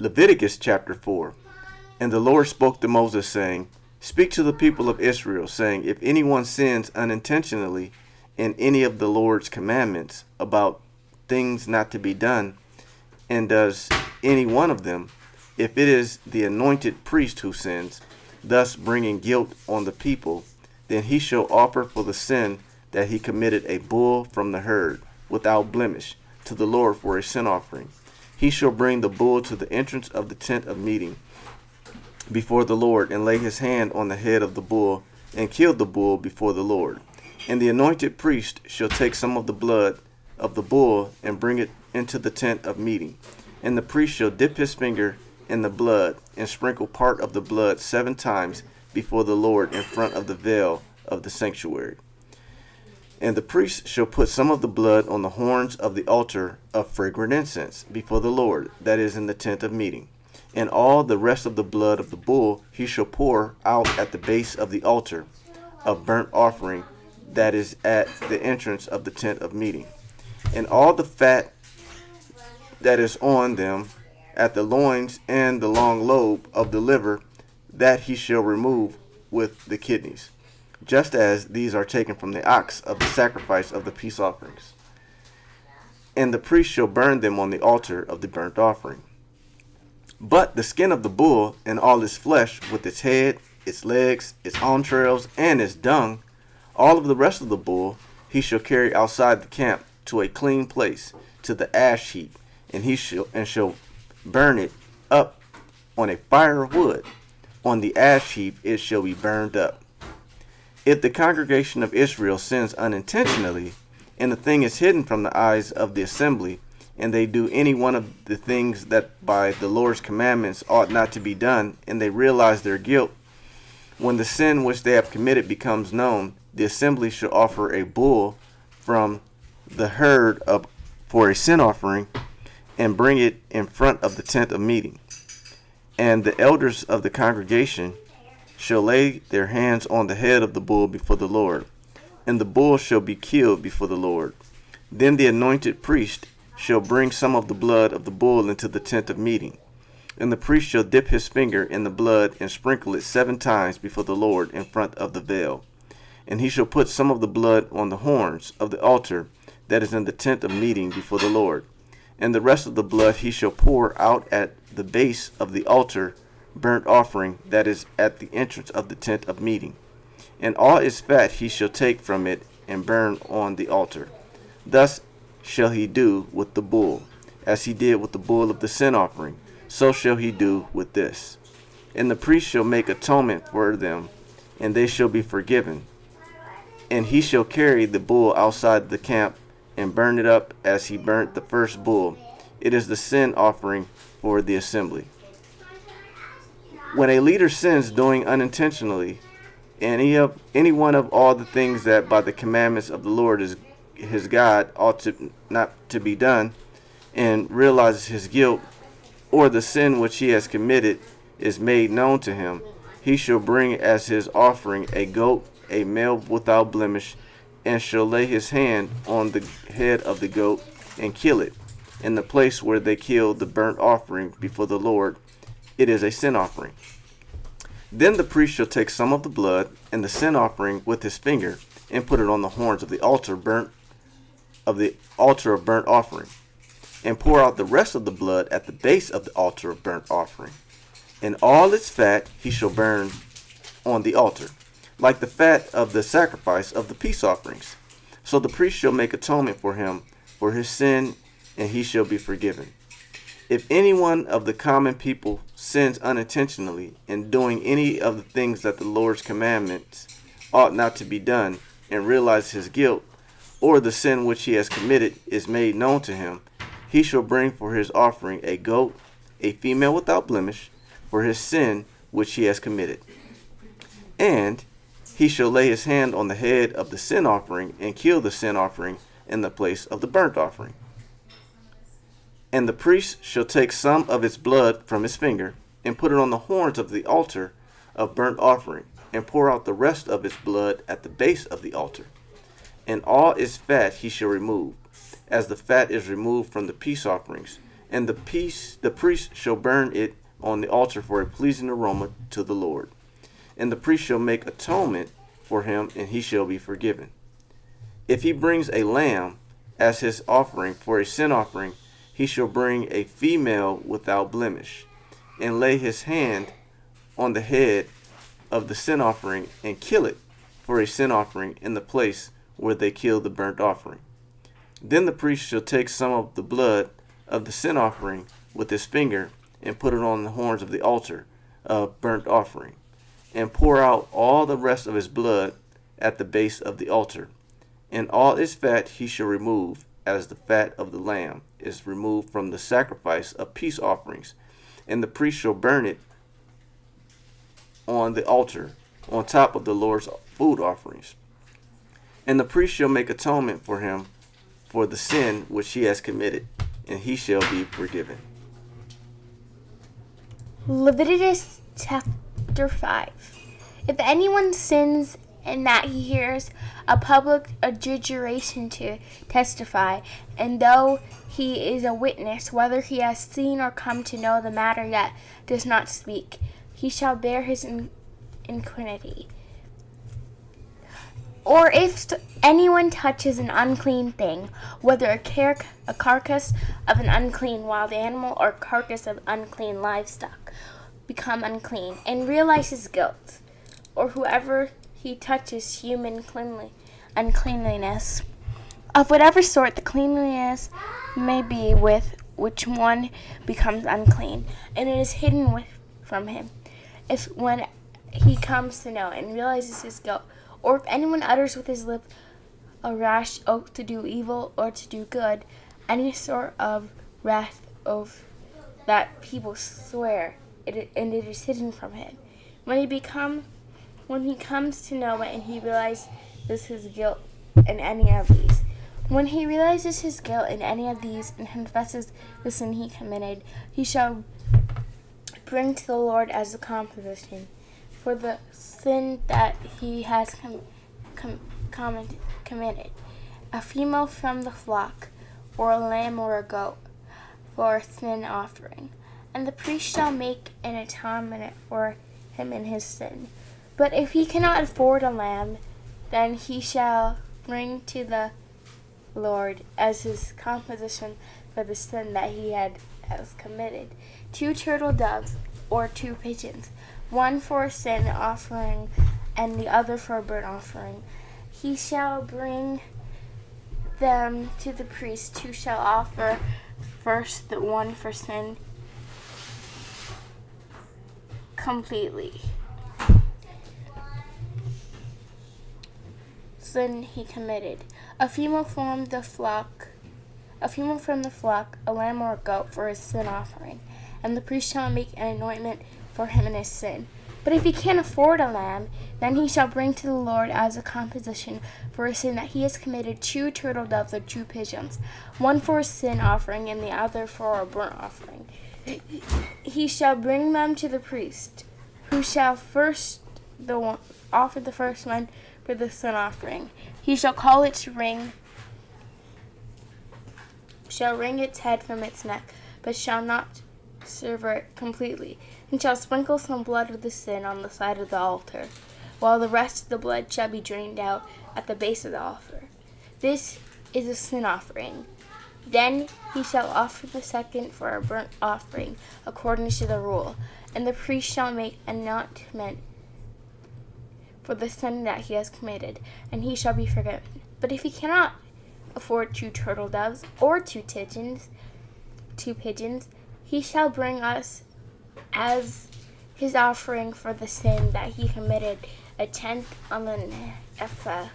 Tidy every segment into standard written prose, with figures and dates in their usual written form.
Leviticus chapter 4. And the Lord spoke to Moses, saying, Speak to the people of Israel, saying, If anyone sins unintentionally in any of the Lord's commandments about things not to be done, and does any one of them, if it is the anointed priest who sins, thus bringing guilt on the people, then he shall offer for the sin that he committed a bull from the herd, without blemish, to the Lord for a sin offering. He shall bring the bull to the entrance of the tent of meeting before the Lord, and lay his hand on the head of the bull, and kill the bull before the Lord. And the anointed priest shall take some of the blood of the bull, and bring it into the tent of meeting. And the priest shall dip his finger in the blood, and sprinkle part of the blood 7 times before the Lord in front of the veil of the sanctuary. And the priest shall put some of the blood on the horns of the altar of fragrant incense before the Lord, that is in the tent of meeting. And all the rest of the blood of the bull he shall pour out at the base of the altar of burnt offering that is at the entrance of the tent of meeting. And all the fat that is on them at the loins and the long lobe of the liver, that he shall remove with the kidneys, just as these are taken from the ox of the sacrifice of the peace offerings. And the priest shall burn them on the altar of the burnt offering. But the skin of the bull and all its flesh, with its head, its legs, its entrails, and its dung, all of the rest of the bull, he shall carry outside the camp to a clean place, to the ash heap, and he shall burn it up on a fire of wood. On the ash heap it shall be burned up. If the congregation of Israel sins unintentionally, and the thing is hidden from the eyes of the assembly, and they do any one of the things that by the Lord's commandments ought not to be done, and they realize their guilt, when the sin which they have committed becomes known, the assembly shall offer a bull from the herd for a sin offering, and bring it in front of the tent of meeting. And the elders of the congregation shall lay their hands on the head of the bull before the Lord, and the bull shall be killed before the Lord. Then the anointed priest shall bring some of the blood of the bull into the tent of meeting, and the priest shall dip his finger in the blood and sprinkle it 7 times before the Lord in front of the veil. And he shall put some of the blood on the horns of the altar that is in the tent of meeting before the Lord. And the rest of the blood he shall pour out at the base of the altar burnt offering that is at the entrance of the tent of meeting. And all its fat he shall take from it and burn on the altar. Thus shall he do with the bull, as he did with the bull of the sin offering, so shall he do with this. And the priest shall make atonement for them, and they shall be forgiven. And he shall carry the bull outside the camp, and burn it up as he burnt the first bull. It is the sin offering for the assembly. When a leader sins doing unintentionally any one of all the things that by the commandments of the Lord is his God ought to not to be done, and realizes his guilt, or the sin which he has committed is made known to him, he shall bring as his offering a goat, a male without blemish, and shall lay his hand on the head of the goat and kill it in the place where they killed the burnt offering before the Lord. It is a sin offering. Then the priest shall take some of the blood and the sin offering with his finger, and put it on the horns of the altar of burnt offering, and pour out the rest of the blood at the base of the altar of burnt offering. And all its fat he shall burn on the altar, like the fat of the sacrifice of the peace offerings. So the priest shall make atonement for him for his sin, and he shall be forgiven. If any one of the common people sins unintentionally in doing any of the things that the Lord's commandments ought not to be done, and realizes his guilt, or the sin which he has committed is made known to him, he shall bring for his offering a goat, a female without blemish, for his sin which he has committed. And he shall lay his hand on the head of the sin offering, and kill the sin offering in the place of the burnt offering. And the priest shall take some of its blood from his finger, and put it on the horns of the altar of burnt offering, and pour out the rest of its blood at the base of the altar. And all its fat he shall remove, as the fat is removed from the peace offerings, And the priest shall burn it on the altar for a pleasing aroma to the Lord. And the priest shall make atonement for him, and he shall be forgiven. If he brings a lamb as his offering for a sin offering, he shall bring a female without blemish, and lay his hand on the head of the sin offering, and kill it for a sin offering in the place where they kill the burnt offering. Then the priest shall take some of the blood of the sin offering with his finger, and put it on the horns of the altar of burnt offering, and pour out all the rest of his blood at the base of the altar. And all its fat he shall remove, as the fat of the lamb is removed from the sacrifice of peace offerings. And the priest shall burn it on the altar, on top of the Lord's food offerings. And the priest shall make atonement for him for the sin which he has committed, and he shall be forgiven. Leviticus chapter 5. If anyone sins in that he hears a public adjuration to testify, and though he is a witness, whether he has seen or come to know the matter yet does not speak, he shall bear his iniquity. Or if anyone touches an unclean thing, whether a carcass of an unclean wild animal or carcass of unclean livestock, become unclean, and realizes guilt, or whoever he touches human uncleanliness, of whatever sort the cleanliness may be with which one becomes unclean, and it is hidden from him, if when he comes to know and realizes his guilt, or if anyone utters with his lip a rash oath to do evil or to do good, any sort of wrath oath that people swear, and it is hidden from him. When he comes to know it and he realizes his guilt in any of these, when he realizes his guilt in any of these and confesses the sin he committed, he shall bring to the Lord as a composition for the sin that he has committed, a female from the flock, or a lamb or a goat, for a sin offering. And the priest shall make an atonement for him in his sin. But if he cannot afford a lamb, then he shall bring to the Lord as his composition for the sin that he has committed 2 turtle doves or 2 pigeons, one for a sin offering and the other for a burnt offering. He shall bring them to the priest, who shall offer first the one for sin completely. Sin he committed. A female from the flock, a lamb or a goat for his sin offering, and the priest shall make an anointment for him in his sin. But if he can't afford a lamb, then he shall bring to the Lord as a composition for a sin that he has committed 2 turtle doves or 2 pigeons, one for a sin offering and the other for a burnt offering. He shall bring them to the priest, who shall offer the first one for the sin offering. He shall call it to wring its head from its neck, but shall not sever it completely, and shall sprinkle some blood of the sin on the side of the altar, while the rest of the blood shall be drained out at the base of the altar. This is a sin offering. Then he shall offer the second for a burnt offering, according to the rule, and the priest shall make an atonement for the sin that he has committed, and he shall be forgiven. But if he cannot afford 2 turtle doves or 2 pigeons, he shall bring us as his offering for the sin that he committed 1/10 of an ephah,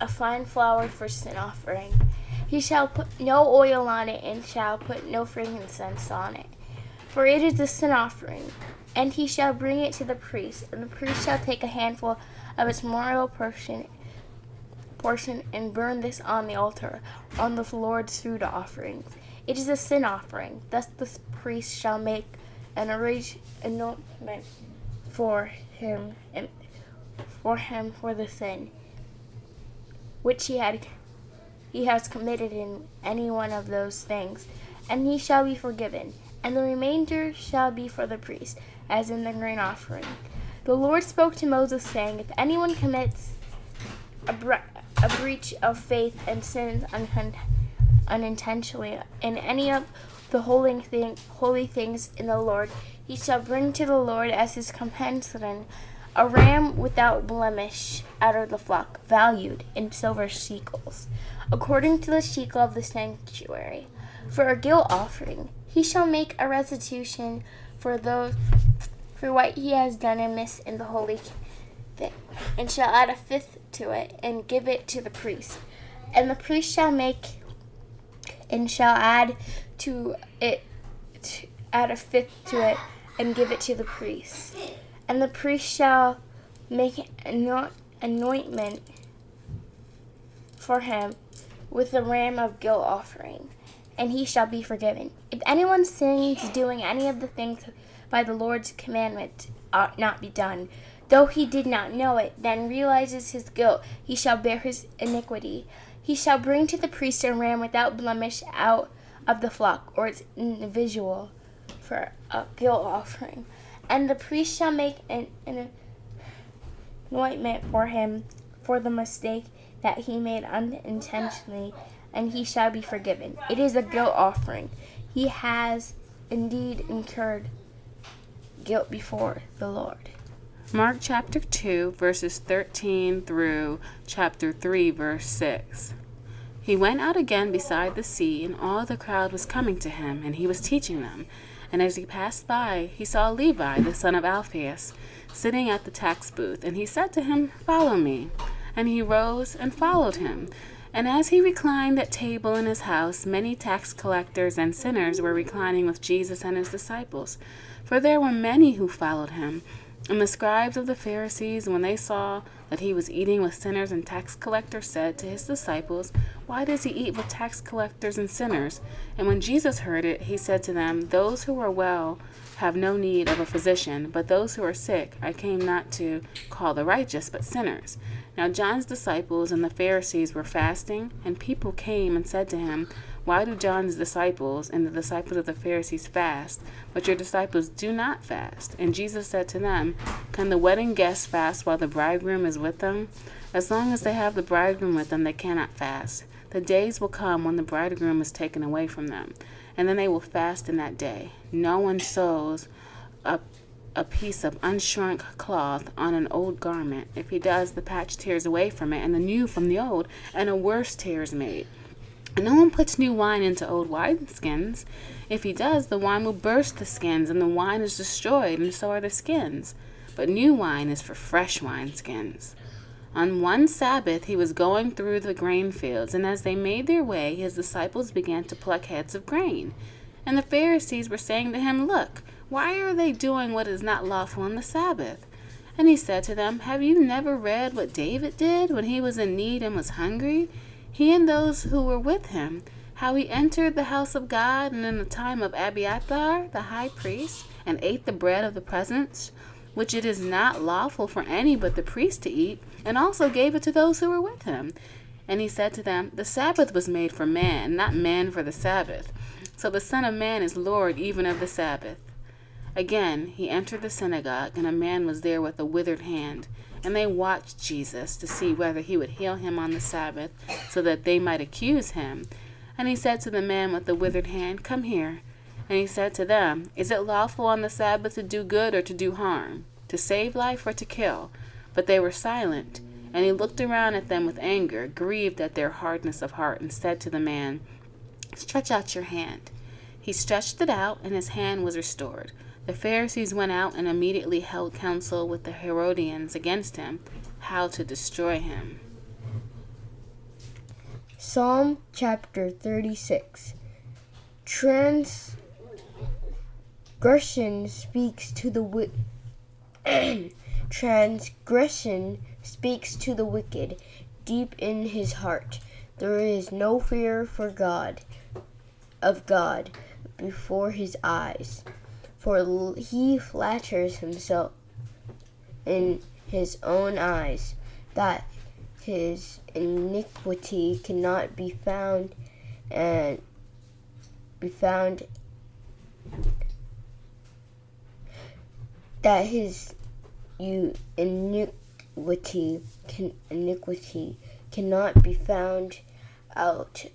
a fine flour for sin offering. He shall put no oil on it, and shall put no frankincense on it, for it is a sin offering. And he shall bring it to the priest, and the priest shall take a handful of its memorial portion and burn this on the altar, on the Lord's food offerings. It is a sin offering. Thus the priest shall make an anointment for him for the sin which he has committed in any one of those things, and he shall be forgiven, and the remainder shall be for the priest, as in the grain offering. The Lord spoke to Moses, saying, If anyone commits a breach of faith and sins unintentionally in any of the holy things in the Lord, he shall bring to the Lord as his compensation a ram without blemish out of the flock, valued in silver shekels, according to the shekel of the sanctuary. For a guilt offering, he shall make a restitution for what he has done amiss in the holy thing, and shall add a fifth to it, and give it to the priest. And the priest shall add a fifth to it, and give it to the priest. And the priest shall make anointment for him with the ram of guilt offering, and he shall be forgiven. If anyone sins doing any of the things by the Lord's commandment ought not be done, though he did not know it, then realizes his guilt, he shall bear his iniquity. He shall bring to the priest a ram without blemish out of the flock, or its individual, for a guilt offering. And the priest shall make an anointment for him for the mistake that he made unintentionally, and he shall be forgiven. It is a guilt offering. He has indeed incurred guilt before the Lord. Mark chapter 2, verses 13 through chapter 3, verse 6. He went out again beside the sea, and all the crowd was coming to him, and he was teaching them. And as he passed by, he saw Levi, the son of Alphaeus, sitting at the tax booth, and he said to him, Follow me. And he rose and followed him. And as he reclined at table in his house, many tax collectors and sinners were reclining with Jesus and his disciples. For there were many who followed him. And the scribes of the Pharisees, when they saw that he was eating with sinners and tax collectors, said to his disciples, Why does he eat with tax collectors and sinners? And when Jesus heard it, he said to them, Those who are well have no need of a physician, but those who are sick I came not to call the righteous, but sinners. Now John's disciples and the Pharisees were fasting, and people came and said to him, Why do John's disciples and the disciples of the Pharisees fast, but your disciples do not fast? And Jesus said to them, Can the wedding guests fast while the bridegroom is with them? As long as they have the bridegroom with them, they cannot fast. The days will come when the bridegroom is taken away from them, and then they will fast in that day. No one sews a piece of unshrunk cloth on an old garment. If he does, the patch tears away from it, and the new from the old, and a worse tear is made. And no one puts new wine into old wineskins. If he does, the wine will burst the skins, and the wine is destroyed, and so are the skins. But new wine is for fresh wineskins. On one Sabbath he was going through the grain fields, and as they made their way, his disciples began to pluck heads of grain. And the Pharisees were saying to him, Look, why are they doing what is not lawful on the Sabbath? And he said to them, Have you never read what David did when he was in need and was hungry? He and those who were with him, how he entered the house of God and in the time of Abiathar, the high priest, and ate the bread of the presence, which it is not lawful for any but the priest to eat, and also gave it to those who were with him. And he said to them, The Sabbath was made for man, not man for the Sabbath. So the Son of Man is Lord even of the Sabbath. Again he entered the synagogue, and a man was there with a withered hand. And they watched Jesus to see whether he would heal him on the Sabbath, so that they might accuse him. And he said to the man with the withered hand, Come here. And he said to them, Is it lawful on the Sabbath to do good or to do harm, to save life or to kill? But they were silent. And he looked around at them with anger, grieved at their hardness of heart, and said to the man, Stretch out your hand. He stretched it out, and his hand was restored. The Pharisees went out and immediately held counsel with the Herodians against him, how to destroy him. Psalm chapter 36. Transgression speaks to the wicked deep in his heart. There is no fear for God before his eyes. For he flatters himself in his own eyes that his iniquity cannot be found, and be found, that his iniquity cannot be found out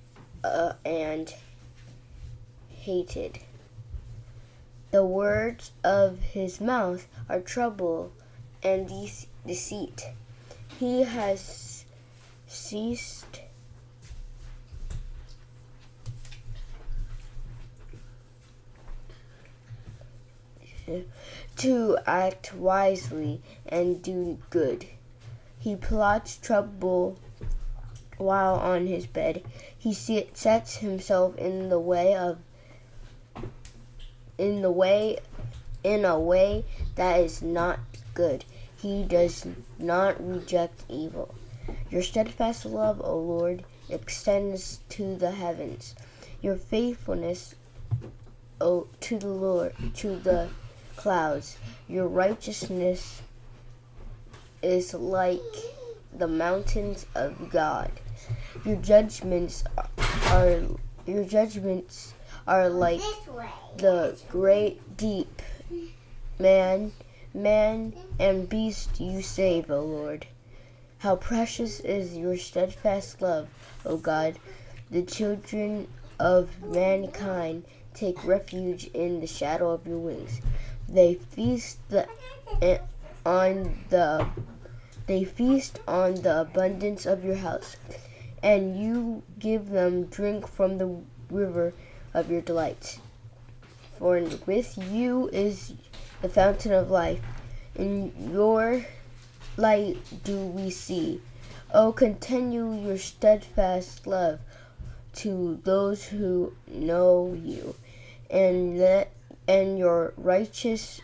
and hated. The words of his mouth are trouble and deceit. He has ceased to act wisely and do good. He plots trouble while on his bed. He sets himself in a way that is not good. He does not reject evil. Your steadfast love, O Lord, extends to the heavens. Your faithfulness, to the Lord, to the clouds. Your righteousness is like the mountains of God. Your judgments are like the great deep. Man and beast you save, O Lord. How precious is your steadfast love, O God. The children of mankind take refuge in the shadow of your wings. They feast on the abundance of your house, and you give them drink from the river of your delights. For with you is the fountain of life. In your light do we see. Oh, continue your steadfast love to those who know you, and your righteous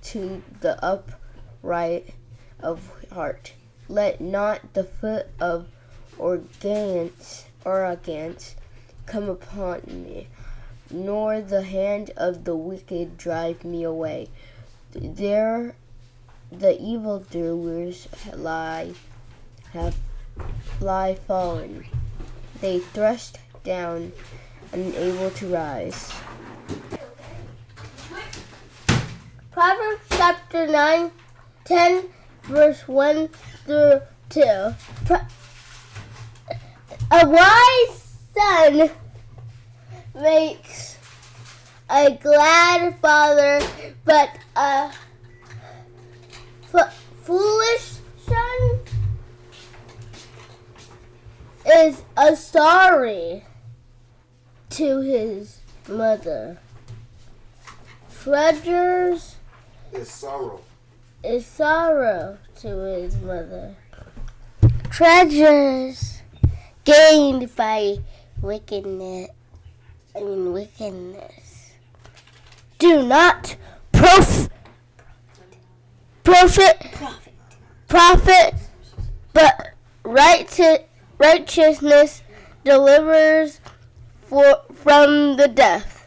to the upright of heart. Let not the foot of arrogance come upon me, nor the hand of the wicked drive me away. There the evildoers lie fallen. They thrust down, unable to rise. Proverbs chapter 9, 10, verse 1 through 2. A wise son makes a glad father, but a foolish son is a sorry to his mother. Treasures Is sorrow. is sorrow to his mother. Treasures gained by wickedness. Do not profit, but righteousness delivers from the death.